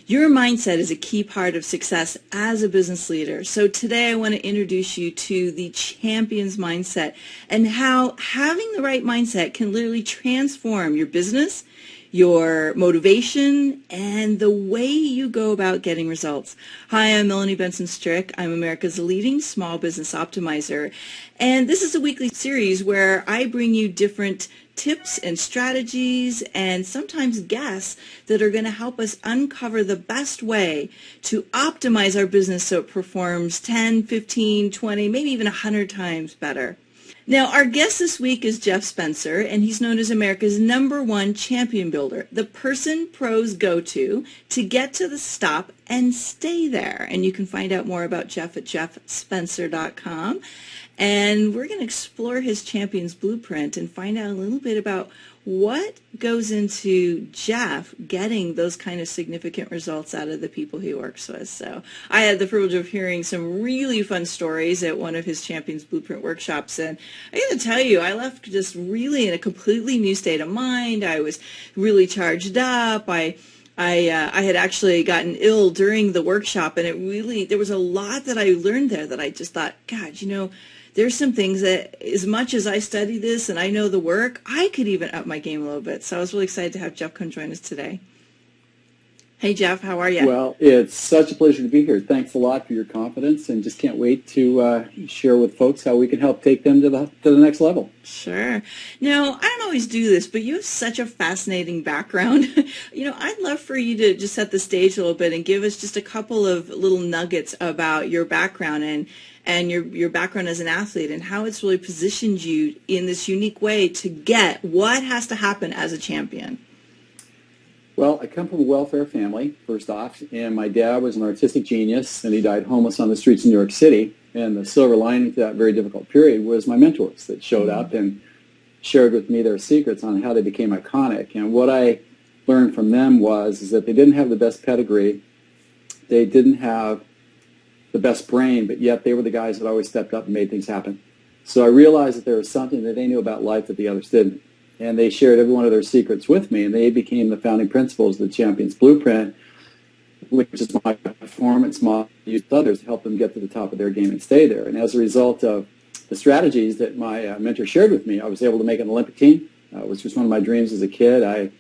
Your mindset is a key part of success as a business leader. So today I want to introduce you to the champion's mindset and how having the right mindset can literally transform your business, your motivation, and the way you go about getting results. Hi, I'm Melanie Benson-Strick. I'm America's leading small business optimizer. And this is a weekly series where I bring you different tips and strategies and sometimes guests that are going to help us uncover the best way to optimize our business so it performs 10, 15, 20, maybe even 100 times better. Now, our guest this week is Jeff Spencer, and he's known as America's #1 champion builder, the person pros go to get to the stop and stay there. And you can find out more about Jeff at jeffspencer.com. And we're going to explore his champion's blueprint and find out a little bit about what goes into Jeff getting those kind of significant results out of the people he works with. So I had the privilege of hearing some really fun stories at one of his Champions Blueprint workshops. And I got to tell you, I left just really in a completely new state of mind. I was really charged up. I had actually gotten ill during the workshop, and there was a lot that I learned there that I just thought, God, there's some things that as much as I study this and I know the work, I could even up my game a little bit. So I was really excited to have Jeff come join us today. Hey, Jeff, how are you? Well, it's such a pleasure to be here. Thanks a lot for your confidence, and just can't wait to share with folks how we can help take them to the next level. Sure. Now, I don't always do this, but you have such a fascinating background. I'd love for you to just set the stage a little bit and give us just a couple of little nuggets about your background and your background as an athlete and how it's really positioned you in this unique way to get what has to happen as a champion. Well, I come from a welfare family, first off, and my dad was an artistic genius, and he died homeless on the streets of New York City. And the silver lining to that very difficult period was my mentors that showed up and shared with me their secrets on how they became iconic. And what I learned from them is that they didn't have the best pedigree, they didn't have the best brain, but yet they were the guys that always stepped up and made things happen. So I realized that there was something that they knew about life that the others didn't. And they shared every one of their secrets with me, and they became the founding principles of the Champions Blueprint, which is my performance model used with others to help them get to the top of their game and stay there. And as a result of the strategies that my mentor shared with me, I was able to make an Olympic team, which was one of my dreams as a kid. I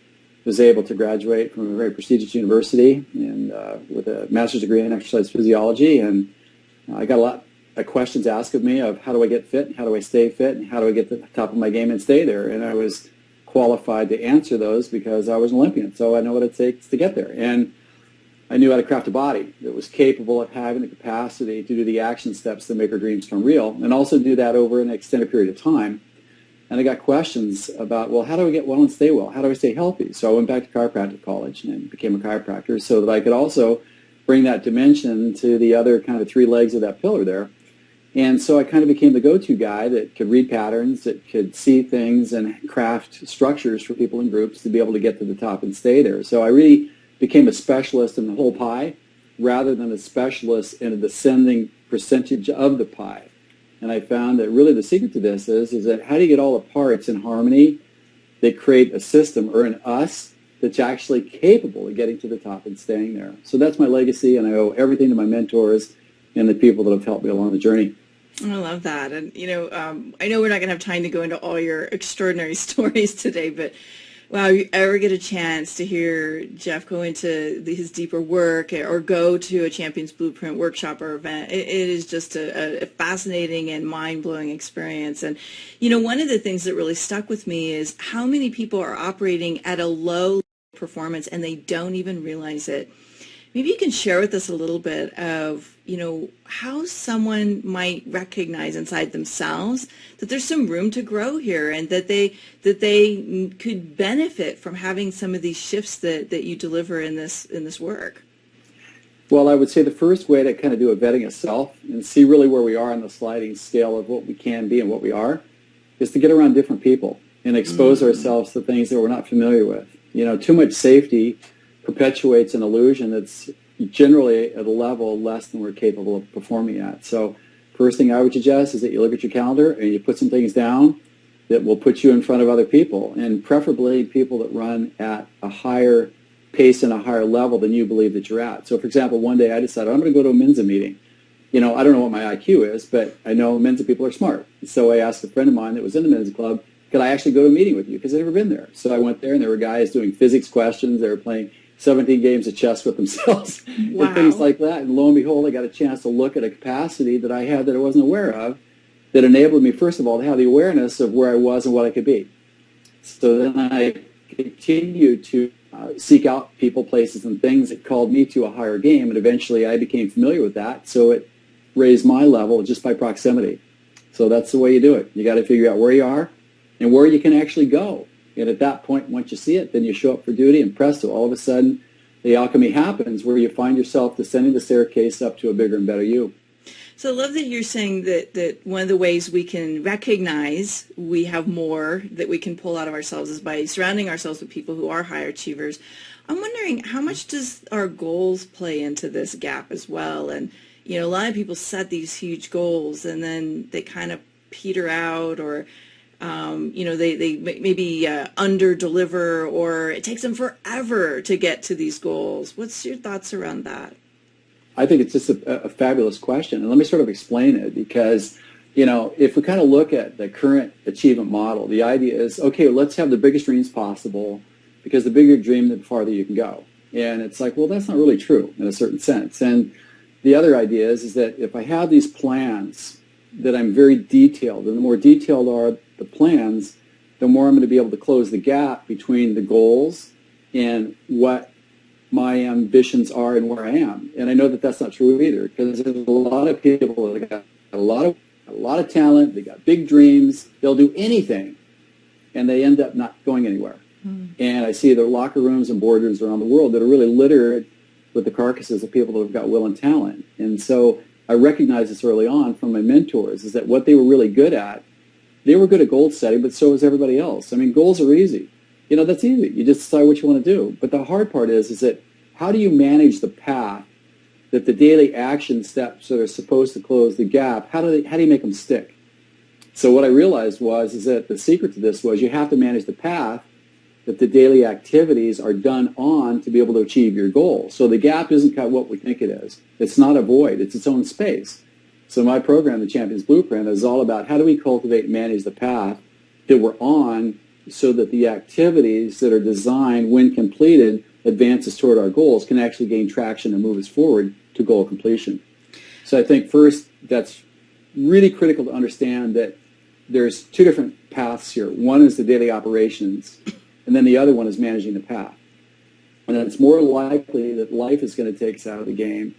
was able to graduate from a very prestigious university and with a master's degree in exercise physiology, and I got a lot of questions asked of me of how do I get fit, and how do I stay fit, and how do I get to the top of my game and stay there. And I was qualified to answer those because I was an Olympian, so I know what it takes to get there. And I knew how to craft a body that was capable of having the capacity to do the action steps that make our dreams come real, and also do that over an extended period of time. And I got questions about, well, how do I get well and stay well? How do I stay healthy? So I went back to chiropractic college and became a chiropractor so that I could also bring that dimension to the other kind of three legs of that pillar there. And so I kind of became the go-to guy that could read patterns, that could see things and craft structures for people in groups to be able to get to the top and stay there. So I really became a specialist in the whole pie rather than a specialist in a descending percentage of the pie. And I found that really the secret to this is that how do you get all the parts in harmony that create a system or an us that's actually capable of getting to the top and staying there. So that's my legacy, and I owe everything to my mentors and the people that have helped me along the journey. I love that. And, I know we're not going to have time to go into all your extraordinary stories today, but wow, if you ever get a chance to hear Jeff go into his deeper work or go to a Champions Blueprint workshop or event, it is just a fascinating and mind-blowing experience. And, one of the things that really stuck with me is how many people are operating at a low performance and they don't even realize it. Maybe you can share with us a little bit of, how someone might recognize inside themselves that there's some room to grow here and that they could benefit from having some of these shifts that you deliver in this work. Well, I would say the first way to kind of do a vetting of self and see really where we are on the sliding scale of what we can be and what we are is to get around different people and expose ourselves to things that we're not familiar with. Too much safety perpetuates an illusion that's generally at a level less than we're capable of performing at. So first thing I would suggest is that you look at your calendar and you put some things down that will put you in front of other people, and preferably people that run at a higher pace and a higher level than you believe that you're at. So for example, one day I decided I'm going to go to a Mensa meeting. You know, I don't know what my IQ is, but I know Mensa people are smart. So I asked a friend of mine that was in the Mensa club, could I actually go to a meeting with you? Because I'd never been there. So I went there, and there were guys doing physics questions. They were playing 17 games of chess with themselves Wow. and things like that. And lo and behold, I got a chance to look at a capacity that I had that I wasn't aware of that enabled me, first of all, to have the awareness of where I was and what I could be. So then I continued to seek out people, places, and things that called me to a higher game, and eventually I became familiar with that, so it raised my level just by proximity. So that's the way you do it. You got to figure out where you are and where you can actually go. And at that point, once you see it, then you show up for duty, and presto, all of a sudden, the alchemy happens where you find yourself descending the staircase up to a bigger and better you. So I love that you're saying that one of the ways we can recognize we have more that we can pull out of ourselves is by surrounding ourselves with people who are higher achievers. I'm wondering, how much does our goals play into this gap as well? And, you know, a lot of people set these huge goals and then they kind of peter out, or, you know, they maybe under-deliver, or it takes them forever to get to these goals. What's your thoughts around that? I think it's just a fabulous question. And let me sort of explain it, because, you know, if we kind of look at the current achievement model, the idea is, okay, let's have the biggest dreams possible, because the bigger you dream, the farther you can go. And it's like, well, that's not really true in a certain sense. And the other idea is that if I have these plans that I'm very detailed, and the more detailed are the plans, the more I'm going to be able to close the gap between the goals and what my ambitions are and where I am. And I know that that's not true either, because there's a lot of people that got a lot of talent, they got big dreams, they'll do anything, and they end up not going anywhere. And I see the locker rooms and boardrooms around the world that are really littered with the carcasses of people that have got will and talent. And so I recognized this early on from my mentors, is that what they were really good at, they were good at goal setting, but so was everybody else. I mean, goals are easy. You know, that's easy. You just decide what you want to do. But the hard part is that how do you manage the path, that the daily action steps that are supposed to close the gap, how do you make them stick? So what I realized is that the secret to this was you have to manage the path that the daily activities are done on to be able to achieve your goal. So the gap isn't what we think it is. It's not a void. It's its own space. So my program, the Champions Blueprint, is all about how do we cultivate and manage the path that we're on, so that the activities that are designed, when completed, advances toward our goals, can actually gain traction and move us forward to goal completion. So I think first, that's really critical to understand that there's two different paths here. One is the daily operations, and then the other one is managing the path. And it's more likely that life is going to take us out of the game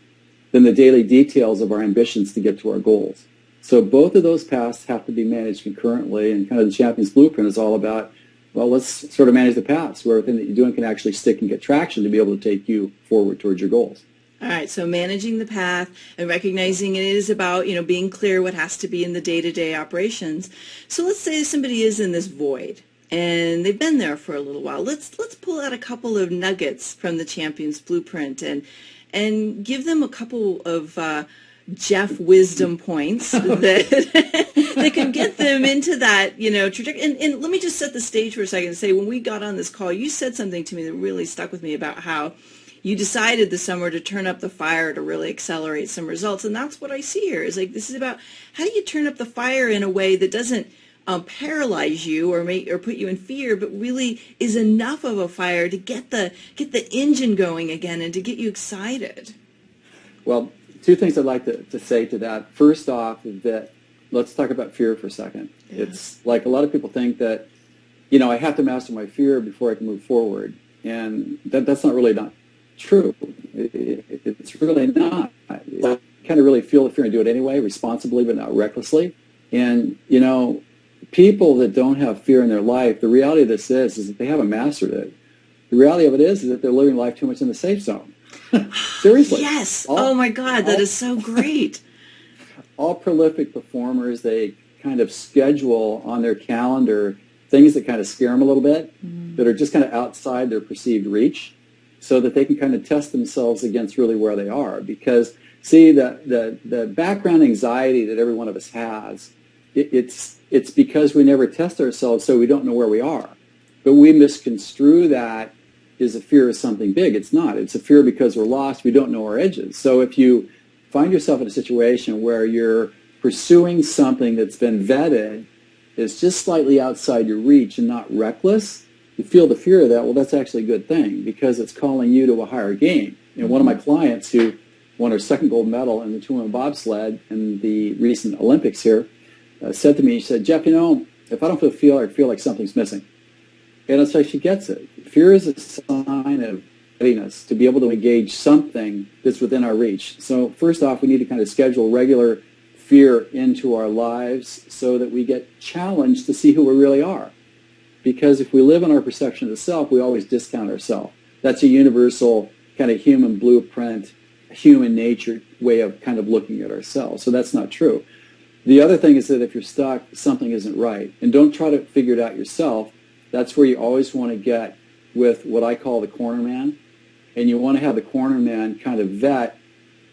than the daily details of our ambitions to get to our goals. So both of those paths have to be managed concurrently, and kind of the Champions Blueprint is all about, well, let's sort of manage the paths where everything that you're doing can actually stick and get traction to be able to take you forward towards your goals. All right, so managing the path and recognizing it is about, you know, being clear what has to be in the day-to-day operations. So let's say somebody is in this void and they've been there for a little while. Let's pull out a couple of nuggets from the Champions Blueprint and give them a couple of Jeff wisdom points that can get them into that, you know, trajectory. And let me just set the stage for a second and say, when we got on this call, you said something to me that really stuck with me about how you decided this summer to turn up the fire to really accelerate some results. And that's what I see here, is like, this is about how do you turn up the fire in a way that doesn't paralyze you or put you in fear, but really is enough of a fire to get the engine going again and to get you excited. Well, two things I'd like to say to that. First off, is that let's talk about fear for a second. Yeah. It's like a lot of people think that, you know, I have to master my fear before I can move forward. And that's not really not true. It's really not. I kind of really feel the fear and do it anyway, responsibly but not recklessly. And, you know, people that don't have fear in their life, the reality of this is that they haven't mastered it. The reality of it is that they're living life too much in the safe zone. Seriously. Yes. Oh my God, that is so great. All prolific performers, they kind of schedule on their calendar things that kind of scare them a little bit, that are just kind of outside their perceived reach. so that they can kind of test themselves against really where they are. Because, see, the background anxiety that every one of us has, it's because we never test ourselves, so we don't know where we are. But we misconstrue that as a fear of something big. It's not. It's a fear because we're lost. We don't know our edges. So if you find yourself in a situation where you're pursuing something that's been vetted, is just slightly outside your reach and not reckless, you feel the fear of that, well, that's actually a good thing because it's calling you to a higher game. One of my clients who won her second gold medal in the two-woman bobsled in the recent Olympics here said to me, she said, Jeff, if I don't feel like something's missing. And it's like she gets it. Fear is a sign of readiness to be able to engage something that's within our reach. So first off, we need to kind of schedule regular fear into our lives so that we get challenged to see who we really are. Because if we live in our perception of the self, we always discount ourselves. That's a universal kind of human blueprint, human nature way of kind of looking at ourselves. So that's not true. The other thing is that if you're stuck, something isn't right. And don't try to figure it out yourself. That's where you always want to get with what I call the corner man. And you want to have the corner man kind of vet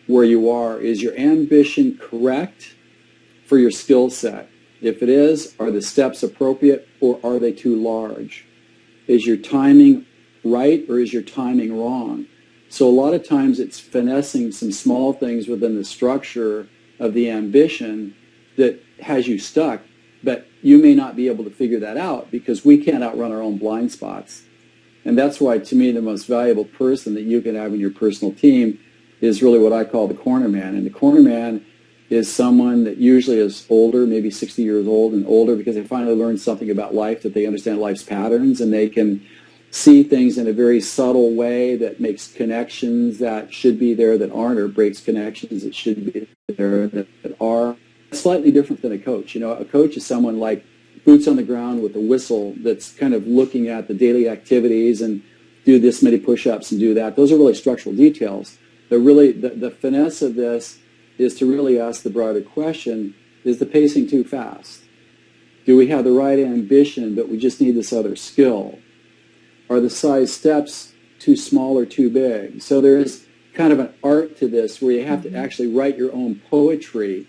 where you are. Is your ambition correct for your skill set? If it is, are the steps appropriate or are they too large? Is your timing right or is your timing wrong? So a lot of times it's finessing some small things within the structure of the ambition that has you stuck, but you may not be able to figure that out because we can't outrun our own blind spots. And that's why, to me, the most valuable person that you can have in your personal team is really what I call the corner man. And the corner man is someone that usually is older, maybe 60 years old and older, because they finally learned something about life, that they understand life's patterns, and they can see things in a very subtle way that makes connections that should be there that aren't, or breaks connections that should be there that are. It's slightly different than a coach. A coach is someone like boots on the ground with a whistle that's kind of looking at the daily activities and do this many push-ups and do that. Those are really structural details. But really, the finesse of this is to really ask the broader question, is the pacing too fast? Do we have the right ambition, but we just need this other skill? Are the size steps too small or too big? So there is kind of an art to this where you have to actually write your own poetry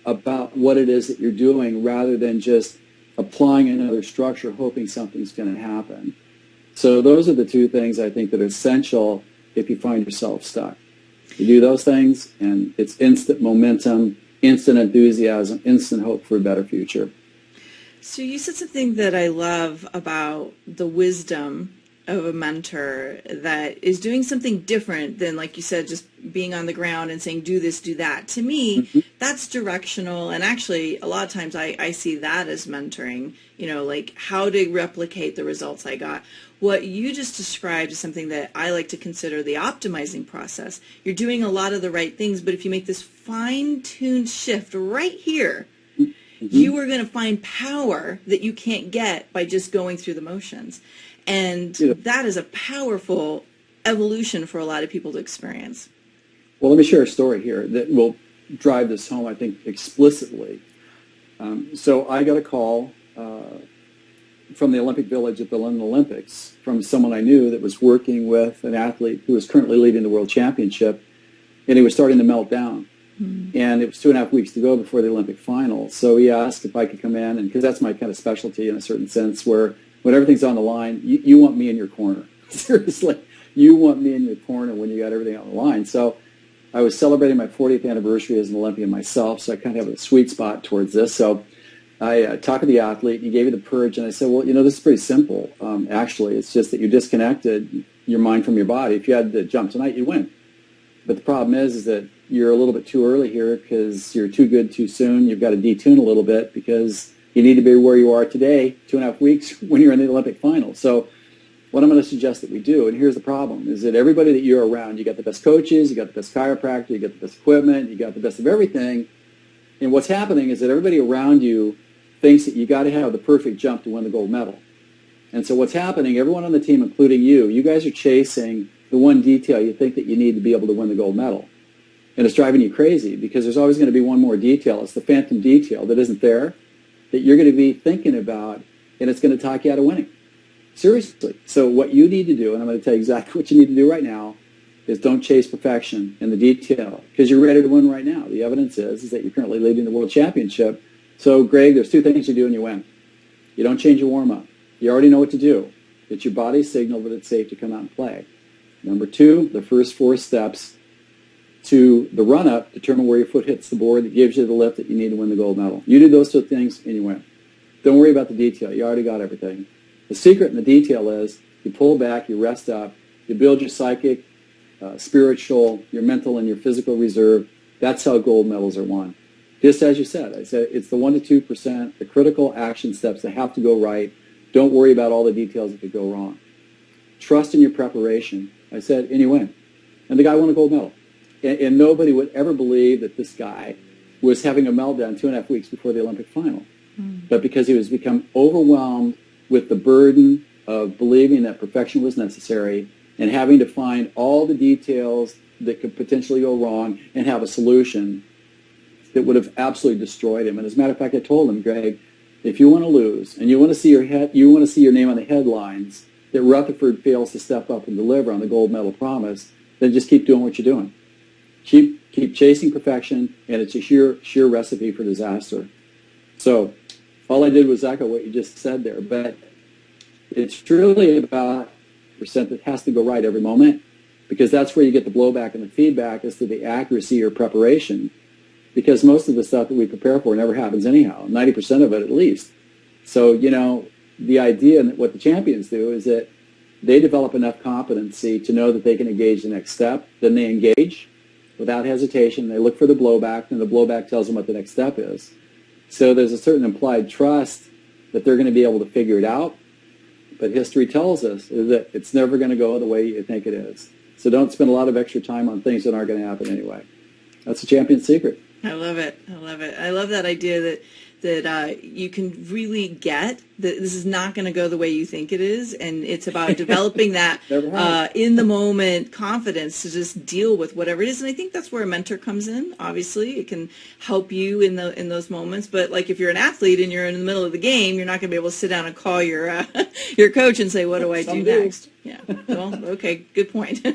about what it is that you're doing rather than just applying another structure hoping something's going to happen. So those are the two things I think that are essential if you find yourself stuck. You do those things, and it's instant momentum, instant enthusiasm, instant hope for a better future. So you said something that I love about the wisdom of a mentor that is doing something different than, like you said, just being on the ground and saying, do this, do that. To me, that's directional. And actually, a lot of times I see that as mentoring, like how to replicate the results I got. What you just described is something that I like to consider the optimizing process. You're doing a lot of the right things, but if you make this fine-tuned shift right here, you are going to find power that you can't get by just going through the motions. And that is a powerful evolution for a lot of people to experience. Well, let me share a story here that will drive this home, I think, explicitly. So I got a call from the Olympic Village at the London Olympics from someone I knew that was working with an athlete who was currently leading the World Championship, and he was starting to melt down. And it was 2.5 weeks to go before the Olympic final. So he asked if I could come in, and because that's my kind of specialty in a certain sense, where when everything's on the line, you want me in your corner. Seriously, you want me in your corner when you got everything on the line. So I was celebrating my 40th anniversary as an Olympian myself, so I kind of have a sweet spot towards this. So I talked to the athlete, and he gave me the purge, and I said, well, this is pretty simple. Actually, it's just that you disconnected your mind from your body. If you had to jump tonight, you win. But the problem is that you're a little bit too early here because you're too good too soon. You've got to detune a little bit because you need to be where you are today, 2.5 weeks, when you're in the Olympic final. So what I'm going to suggest that we do, and here's the problem, is that everybody that you're around, you got the best coaches, you got the best chiropractor, you got the best equipment, you got the best of everything. And what's happening is that everybody around you thinks that you got to have the perfect jump to win the gold medal. And so what's happening, everyone on the team, including you guys are chasing the one detail you think that you need to be able to win the gold medal. And it's driving you crazy because there's always going to be one more detail. It's the phantom detail that isn't there that you're going to be thinking about, and it's going to talk you out of winning. Seriously. So what you need to do, and I'm going to tell you exactly what you need to do right now, is don't chase perfection in the detail, because you're ready to win right now. The evidence is that you're currently leading the world championship. So, Greg, there's two things you do and you win. You don't change your warm-up. You already know what to do. It's your body's signal that it's safe to come out and play. Number two, the first 4 steps to the run-up determine where your foot hits the board that gives you the lift that you need to win the gold medal. You do those 2 things and you win. Don't worry about the detail. You already got everything. The secret in the detail is you pull back, you rest up, you build your psychic, spiritual, your mental, and your physical reserve. That's how gold medals are won. Just as you said, I said it's the 1% to 2%, the critical action steps that have to go right. Don't worry about all the details that could go wrong. Trust in your preparation. I said, and you win. And the guy won a gold medal. And nobody would ever believe that this guy was having a meltdown 2.5 weeks before the Olympic final. But because he was become overwhelmed with the burden of believing that perfection was necessary and having to find all the details that could potentially go wrong and have a solution that would have absolutely destroyed him. And as a matter of fact, I told him, Greg, if you want to lose and you want to see your name on the headlines that Rutherford fails to step up and deliver on the gold medal promise, then just keep doing what you're doing. Keep chasing perfection, and it's a sheer recipe for disaster. So all I did was echo what you just said there, but it's really about percent that has to go right every moment, because that's where you get the blowback and the feedback as to the accuracy or preparation, because most of the stuff that we prepare for never happens anyhow, 90% of it at least. So, the idea and what the champions do is that they develop enough competency to know that they can engage the next step. Then they engage without hesitation. They look for the blowback, and the blowback tells them what the next step is. So there's a certain implied trust that they're going to be able to figure it out. But history tells us is that it's never going to go the way you think it is. So don't spend a lot of extra time on things that aren't going to happen anyway. That's the champion's secret. I love it. I love it. I love that idea that you can really get that this is not going to go the way you think it is, and it's about developing that in the moment confidence to just deal with whatever it is. And I think that's where a mentor comes in. Obviously, it can help you in those moments. But like if you're an athlete and you're in the middle of the game, you're not going to be able to sit down and call your your coach and say, "What do I do next?" Yeah. Well, okay, good point.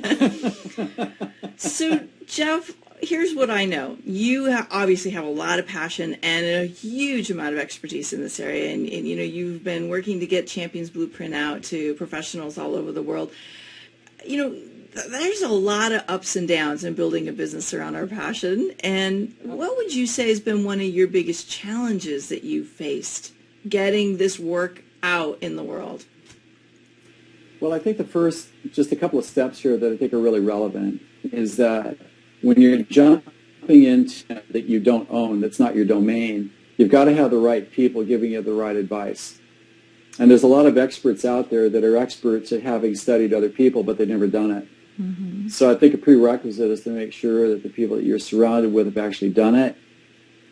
So, Jeff, here's what I know. You obviously have a lot of passion and a huge amount of expertise in this area. And you've been working to get Champions Blueprint out to professionals all over the world. There's a lot of ups and downs in building a business around our passion. And what would you say has been one of your biggest challenges that you've faced getting this work out in the world? Well, I think just a couple of steps here that I think are really relevant is that when you're jumping into that you don't own, that's not your domain, you've got to have the right people giving you the right advice. And there's a lot of experts out there that are experts at having studied other people, but they've never done it. Mm-hmm. So I think a prerequisite is to make sure that the people that you're surrounded with have actually done it,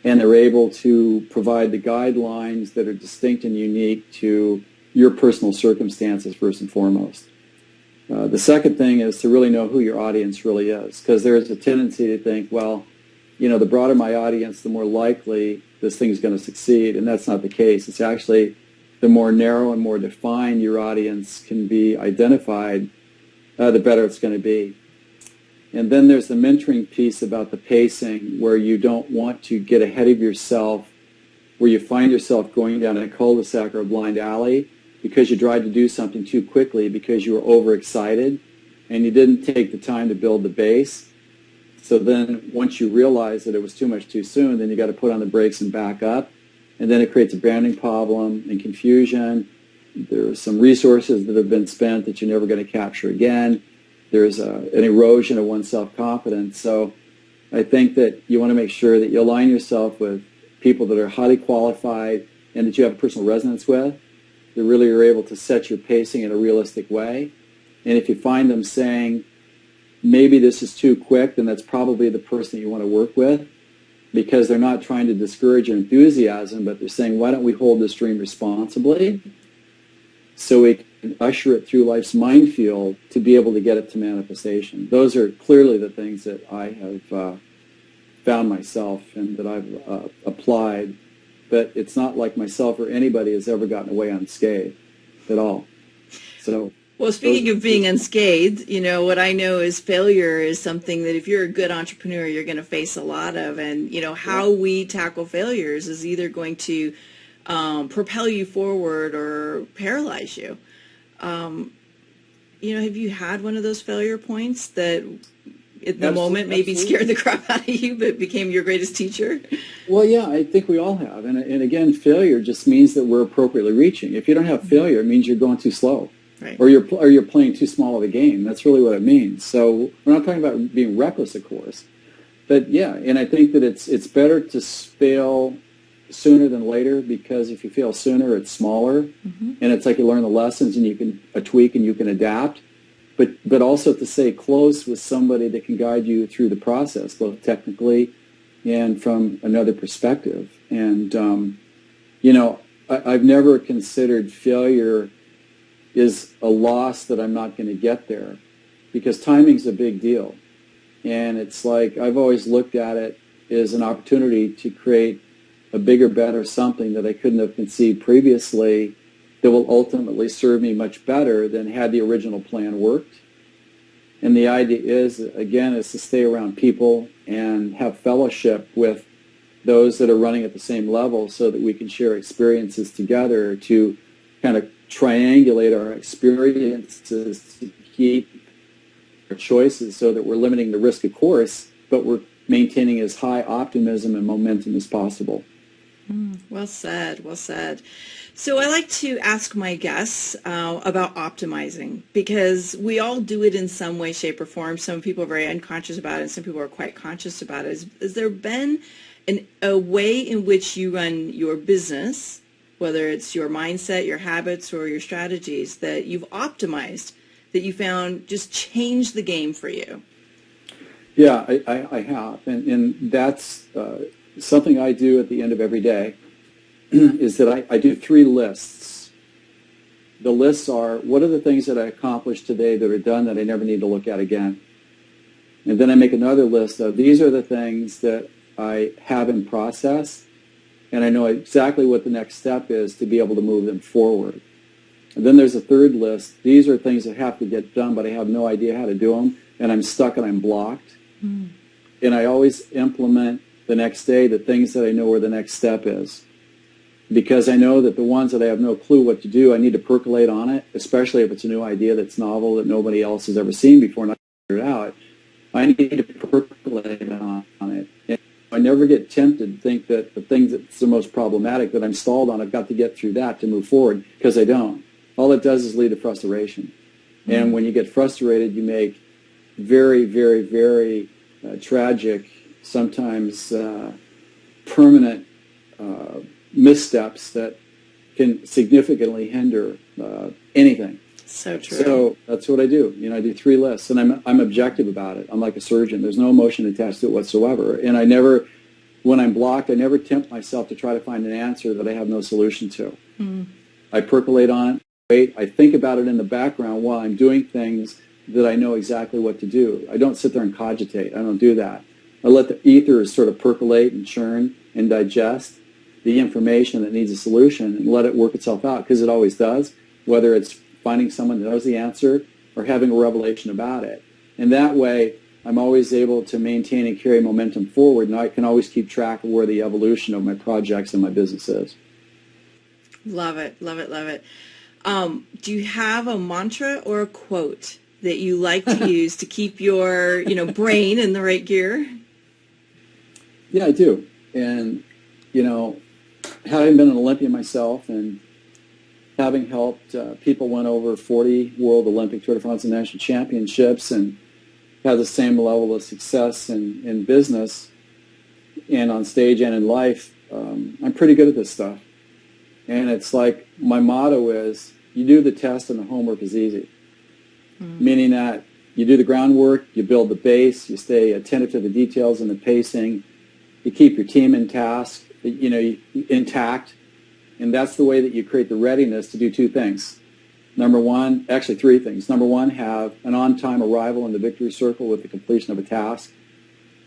and they're able to provide the guidelines that are distinct and unique to your personal circumstances first and foremost. The second thing is to really know who your audience really is, because there's a tendency to think, well, the broader my audience, the more likely this thing is going to succeed, and that's not the case. It's actually the more narrow and more defined your audience can be identified, the better it's going to be. And then there's the mentoring piece about the pacing, where you don't want to get ahead of yourself, where you find yourself going down a cul-de-sac or a blind alley because you tried to do something too quickly because you were overexcited and you didn't take the time to build the base. So then once you realize that it was too much too soon, then you got to put on the brakes and back up. And then it creates a branding problem and confusion. There's some resources that have been spent that you're never going to capture again. There's an erosion of one's self-confidence. So I think that you want to make sure that you align yourself with people that are highly qualified and that you have a personal resonance with, that really are able to set your pacing in a realistic way. And if you find them saying, maybe this is too quick, then that's probably the person you want to work with, because they're not trying to discourage your enthusiasm, but they're saying, why don't we hold this dream responsibly so we can usher it through life's minefield to be able to get it to manifestation. Those are clearly the things that I have found myself and that I've applied. But it's not like myself or anybody has ever gotten away unscathed at all. So, Well, speaking of being unscathed, what I know is failure is something that if you're a good entrepreneur, you're going to face a lot of. And, how we tackle failures is either going to propel you forward or paralyze you. Have you had one of those failure points that in the moment maybe scared the crap out of you, but became your greatest teacher? Well, yeah, I think we all have. And again, failure just means that we're appropriately reaching. If you don't have failure, it means you're going too slow. Right. Or you're playing too small of a game. That's really what it means. So we're not talking about being reckless, of course. But yeah, and I think that it's better to fail sooner than later, because if you fail sooner, it's smaller, and it's like you learn the lessons and you can tweak and you can adapt. But also to stay close with somebody that can guide you through the process, both technically and from another perspective. And I've never considered failure is a loss that I'm not going to get there, because timing's a big deal. And it's like I've always looked at it as an opportunity to create a bigger, better something that I couldn't have conceived previously that will ultimately serve me much better than had the original plan worked. And the idea is, again, is to stay around people and have fellowship with those that are running at the same level so that we can share experiences together to kind of triangulate our experiences to keep our choices so that we're limiting the risk, of course, but we're maintaining as high optimism and momentum as possible. Well said, well said. So I like to ask my guests about optimizing, because we all do it in some way, shape, or form. Some people are very unconscious about it, and some people are quite conscious about it. Has there been a way in which you run your business, whether it's your mindset, your habits, or your strategies, that you've optimized, that you found just changed the game for you? Yeah, I have. And that's something I do at the end of every day, is that I do 3 lists. The lists are, what are the things that I accomplished today that are done that I never need to look at again? And then I make another list of, these are the things that I have in process, and I know exactly what the next step is to be able to move them forward. And then there's a third list. These are things that have to get done, but I have no idea how to do them, and I'm stuck and I'm blocked. And I always implement the next day the things that I know where the next step is, because I know that the ones that I have no clue what to do, I need to percolate on it, especially if it's a new idea that's novel that nobody else has ever seen before and I figure it out. I need to percolate on it. And I never get tempted to think that the thing that's the most problematic that I'm stalled on, I've got to get through that to move forward, because I don't. All it does is lead to frustration. And when you get frustrated, you make very, very, very tragic, sometimes permanent missteps that can significantly hinder anything. So true. So that's what I do. I do 3 lists, and I'm objective about it. I'm like a surgeon. There's no emotion attached to it whatsoever. And I never, when I'm blocked, I never tempt myself to try to find an answer that I have no solution to. I percolate on it. I think about it in the background while I'm doing things that I know exactly what to do. I don't sit there and cogitate. I don't do that. I let the ethers sort of percolate and churn and digest the information that needs a solution and let it work itself out, because it always does, whether it's finding someone that knows the answer or having a revelation about it. And that way, I'm always able to maintain and carry momentum forward, and I can always keep track of where the evolution of my projects and my business is. Love it, love it, love it. Do you have a mantra or a quote that you like to use to keep your brain in the right gear? Yeah, I do. And, having been an Olympian myself and having helped people win over 40 World Olympic, Tour de France, and national championships, and have the same level of success in business and on stage and in life, I'm pretty good at this stuff. And it's like my motto is, you do the test and the homework is easy. Meaning that you do the groundwork, you build the base, you stay attentive to the details and the pacing, you keep your team in task, intact, and that's the way that you create the readiness to do 2 things. Number 1, actually 3 things. Number 1, have an on-time arrival in the victory circle with the completion of a task.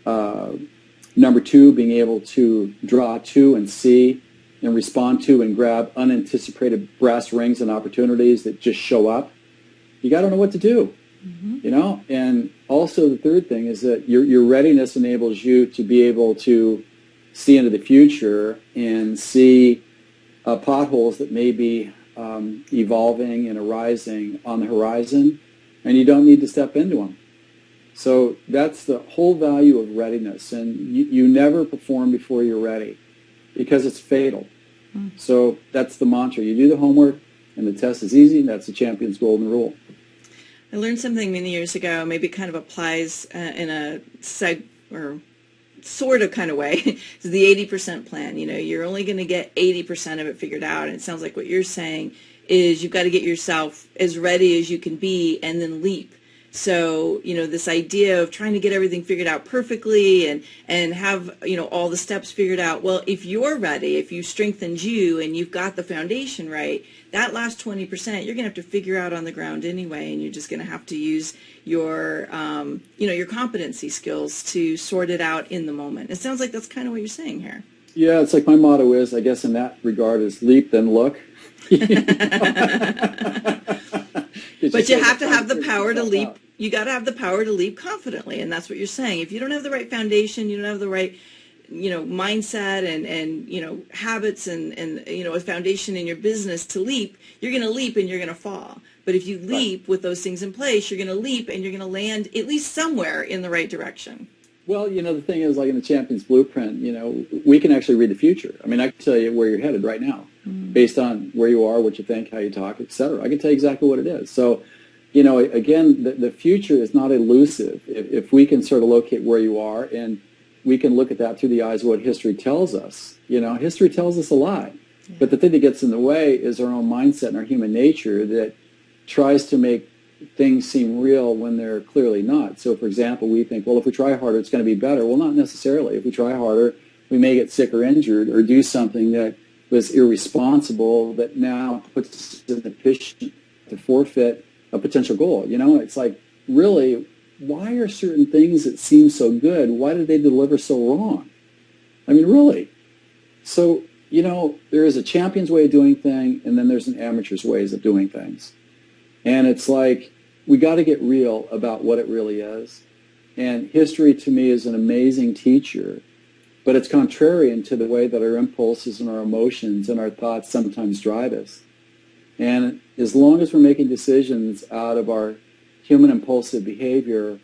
Number 2, being able to draw to and see and respond to and grab unanticipated brass rings and opportunities that just show up you got to know what to do. You know, and also the third thing is that your readiness enables you to be able to see into the future and see potholes that may be evolving and arising on the horizon, and you don't need to step into them. So that's the whole value of readiness, and you never perform before you're ready because it's fatal. So that's the mantra. You do the homework, and the test is easy, and that's the champion's golden rule. I learned something many years ago, maybe it kind of applies in a sort of kind of way. It's the 80% plan. You know, you're only going to get 80% of it figured out. And it sounds like what you're saying is you've got to get yourself as ready as you can be and then leap. So, you know, this idea of trying to get everything figured out perfectly and have, you know, all the steps figured out. Well, if you're ready, if you strengthened you and you've got the foundation right, that last 20%, you're going to have to figure out on the ground anyway. And you're just going to have to use your, you know, your competency skills to sort it out in the moment. It sounds like that's kind of what you're saying here. Yeah, it's like my motto is, I guess in that regard, is leap, then look. But you have to have the power to leap. You got to have the power to leap confidently, and that's what you're saying. If you don't have the right foundation, you don't have the right, you know, mindset and you know, habits and you know, a foundation in your business to leap, you're going to leap and you're going to fall. But if you leap with those things in place, you're going to leap and you're going to land at least somewhere in the right direction. Well, you know, the thing is, like in the Champion's Blueprint, you know, we can actually read the future. I mean, I can tell you where you're headed right now based on where you are, what you think, how you talk, et cetera. I can tell you exactly what it is. So, you know, again, the future is not elusive. If we can sort of locate where you are and we can look at that through the eyes of what history tells us, you know, history tells us a lot. Yeah. But the thing that gets in the way is our own mindset and our human nature that tries to make things seem real when they're clearly not. So, for example, we think, well, if we try harder, it's going to be better. Well, not necessarily. If we try harder, we may get sick or injured or do something that was irresponsible that now puts us in a position to forfeit a potential goal. You know, it's like, really, why are certain things that seem so good, why did they deliver so wrong? I mean, really. So, you know, there is a champion's way of doing things, and then there's an amateur's ways of doing things. And it's like, we got to get real about what it really is. And history, to me, is an amazing teacher, but it's contrarian to the way that our impulses and our emotions and our thoughts sometimes drive us. And as long as we're making decisions out of our human impulsive behavior,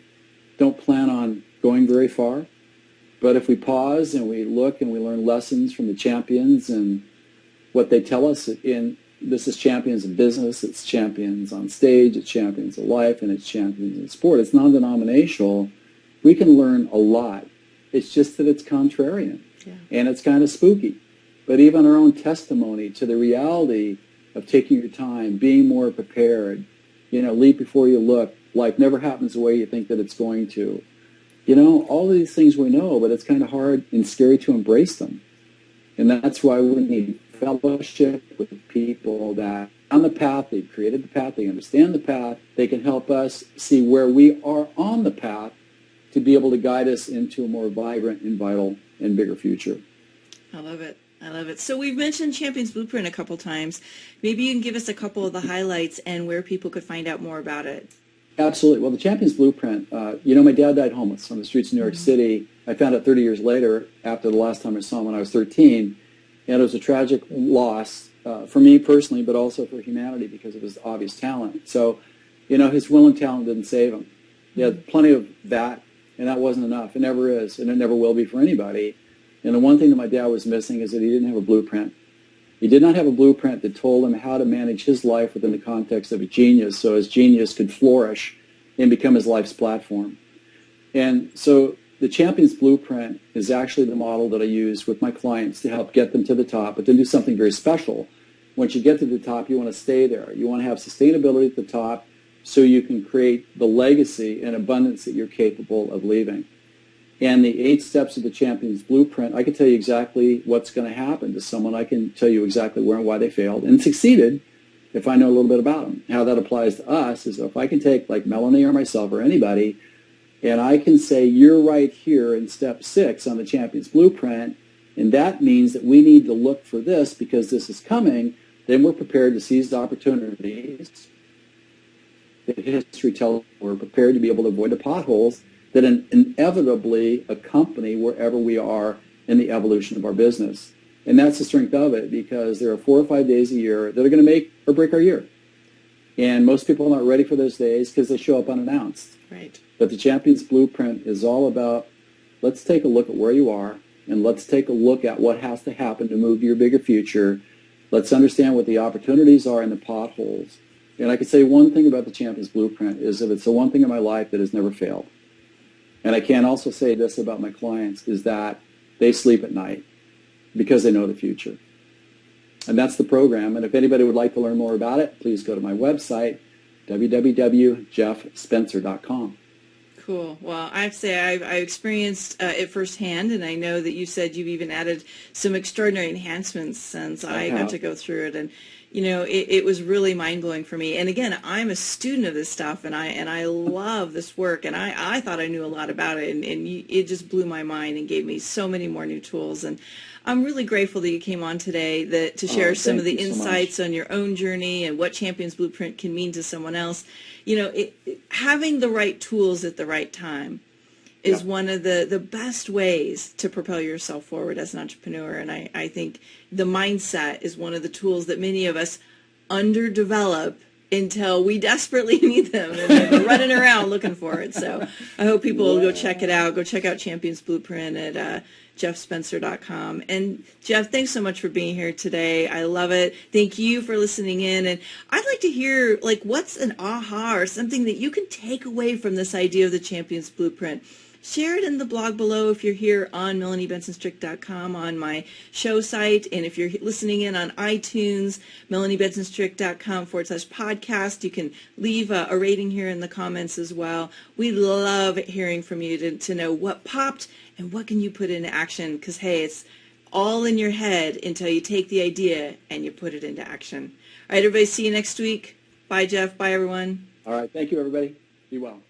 don't plan on going very far. But if we pause and we look and we learn lessons from the champions and what they tell us, this is champions in business, it's champions on stage, it's champions of life, and it's champions in sport. It's non-denominational. We can learn a lot. It's just that it's contrarian, and it's kind of spooky. But even our own testimony to the reality of taking your time, being more prepared, you know, leap before you look, life never happens the way you think that it's going to. You know, all of these things we know, but it's kind of hard and scary to embrace them. And that's why we need fellowship with people that on the path, they've created the path, they understand the path, they can help us see where we are on the path to be able to guide us into a more vibrant and vital and bigger future. I love it. I love it. So we've mentioned Champion's Blueprint a couple times. Maybe you can give us a couple of the highlights and where people could find out more about it. Absolutely. Well, the Champion's Blueprint, you know, my dad died homeless on the streets of New York City. I found out 30 years later, after the last time I saw him when I was 13, and it was a tragic loss for me personally, but also for humanity because of his obvious talent. So, you know, his will and talent didn't save him. He had plenty of that, and that wasn't enough. It never is, and it never will be for anybody. And the one thing that my dad was missing is that he didn't have a blueprint. He did not have a blueprint that told him how to manage his life within the context of a genius so his genius could flourish and become his life's platform. And so the Champion's Blueprint is actually the model that I use with my clients to help get them to the top, but then do something very special. Once you get to the top, you want to stay there. You want to have sustainability at the top so you can create the legacy and abundance that you're capable of leaving. And the 8 steps of the Champion's Blueprint, I can tell you exactly what's going to happen to someone. I can tell you exactly where and why they failed and succeeded if I know a little bit about them. How that applies to us is if I can take like Melanie or myself or anybody, and I can say, you're right here in step 6 on the Champion's Blueprint, and that means that we need to look for this because this is coming, then we're prepared to seize the opportunities that history tells we're prepared to be able to avoid the potholes that inevitably accompany wherever we are in the evolution of our business. And that's the strength of it, because there are 4 or 5 days a year that are going to make or break our year. And most people are not ready for those days because they show up unannounced. Right. But the Champions Blueprint is all about, let's take a look at where you are, and let's take a look at what has to happen to move to your bigger future. Let's understand what the opportunities are and the potholes. And I can say one thing about the Champions Blueprint is that it's the one thing in my life that has never failed. And I can also say this about my clients, is that they sleep at night because they know the future. And that's the program. And if anybody would like to learn more about it, please go to my website, www.jeffspencer.com. Cool. Well, I have to say I experienced it firsthand, and I know that you said you've even added some extraordinary enhancements since I got to go through it. And it was really mind-blowing for me. And again, I'm a student of this stuff, and I love this work, and I thought I knew a lot about it, and it just blew my mind and gave me so many more new tools. And I'm really grateful that you came on today to share some of the insights on your own journey and what Champions Blueprint can mean to someone else. Having the right tools at the right time is one of the best ways to propel yourself forward as an entrepreneur. And I think the mindset is one of the tools that many of us underdevelop until we desperately need them, and we're running around looking for it. So I hope people will go check it out. Go check out Champions Blueprint at jeffspencer.com. And Jeff, thanks so much for being here today. I love it. Thank you for listening in. And I'd like to hear, what's an aha or something that you can take away from this idea of the Champions Blueprint? Share it in the blog below if you're here on MelanieBensonStrick.com on my show site. And if you're listening in on iTunes, MelanieBensonStrick.com/podcast. You can leave a rating here in the comments as well. We love hearing from you to know what popped and what can you put into action. Because, hey, it's all in your head until you take the idea and you put it into action. All right, everybody, see you next week. Bye, Jeff. Bye, everyone. All right. Thank you, everybody. Be well.